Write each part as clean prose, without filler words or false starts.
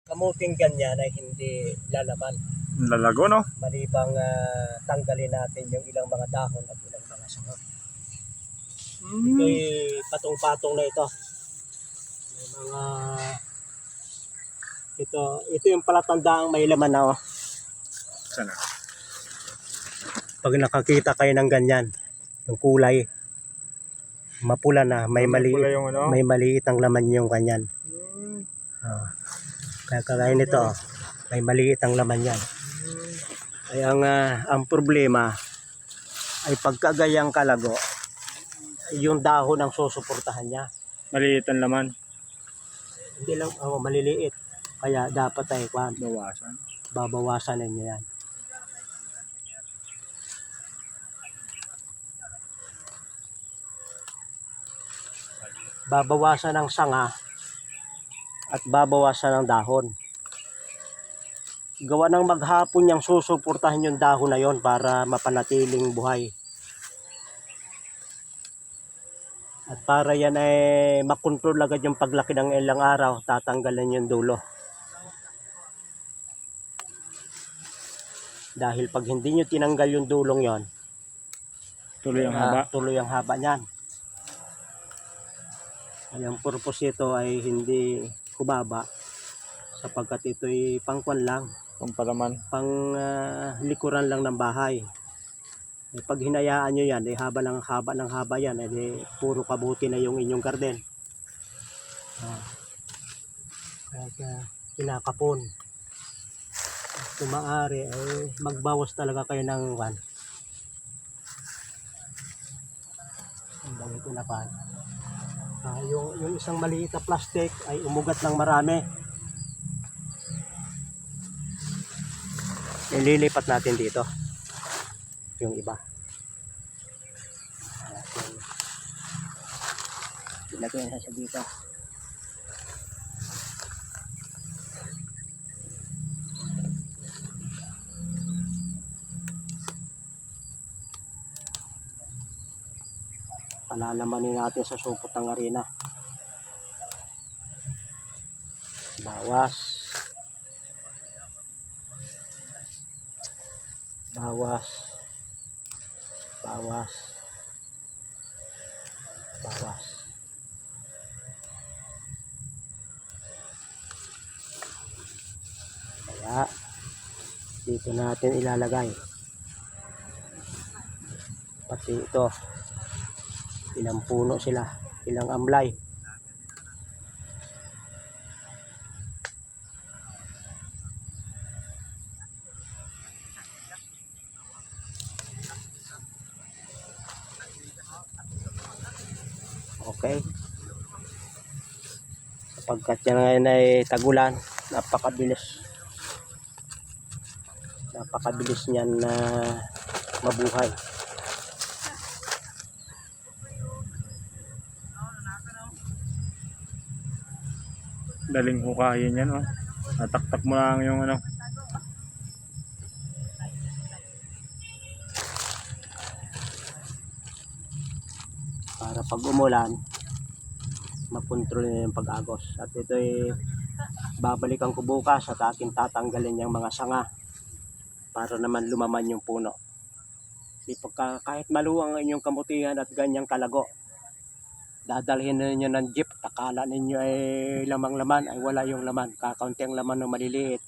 Kamuting ganyan ay hindi lalaman. Lalago, no? Malibang tanggalin natin yung ilang mga dahon at ilang mga sanga. Ito'y patong-patong na ito. May mga ito yung palatandaang may laman na oh. Sana. Pag nakakita kayo ng ganyan, yung kulay mapula na, may maliit, Ano? may maliit ang laman yung ganyan. Kaya kagaya nito, may maliit ang laman yan. Ay ang problema ay pagkagayang kalago, yung dahon ang susuportahan niya. Maliit ang laman. Hindi lang, maliliit. Kaya dapat ay Bawasan. babawasan ninyo yan. Babawasan ng sanga at babawasan ng dahon. Gawa ng maghapon yung susuportahan yung dahon na yon para mapanatiling buhay. At para yan ay makontrol agad yung paglaki ng ilang araw, tatanggalin yung dulo. Dahil pag hindi nyo tinanggal yung dulong yon, Tuloy ang haba. tuloy ang haba niyan. Ang purpose ito ay hindi kubaba sapagkat ito'y pangkwan lang, Pampalaman. pang likuran lang ng bahay. Pag hinayaan nyo yan, haba ng haba yan, puro kabuti na yung inyong garden. Kaya kinakapon. Kung maaari, magbawas talaga kayo ng ito na pa. Yung isang maliit na plastic ay umugat ng marami. Ililipat natin dito yung iba. Ilagay na siya dito. Palalamanin natin sa supot ng arena. Bawas. Bawas. Bawas. Bawas. Kaya dito natin ilalagay. Pati ito. Ilang puno sila, ilang amlay. Okay. Sapagkat yan ngayon ay tagulan, napakabilis niyan na mabuhay. Daling hukayin yan, oh. Nataktak mo lang yung ano. Para pag umulan, makontrol na yung pag-agos. At ito'y babalikan ko bukas at akin tatanggalin yung mga sanga para naman lumaman yung puno. Kahit maluwang ang inyong kamutihan at ganyang kalago, dadalhin na ninyo ng jeep, akala ninyo ay lamang-laman, ay wala yung laman. Kakaunti ang laman ng maliliit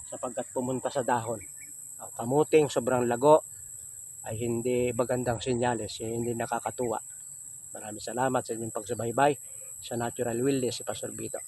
sapagkat pumunta sa dahon. Ang kamuting sobrang lago ay hindi magandang senyales, hindi nakakatuwa. Maraming salamat sa inyong pagsubaybay sa Natural Wilderness, si Pastor Vito.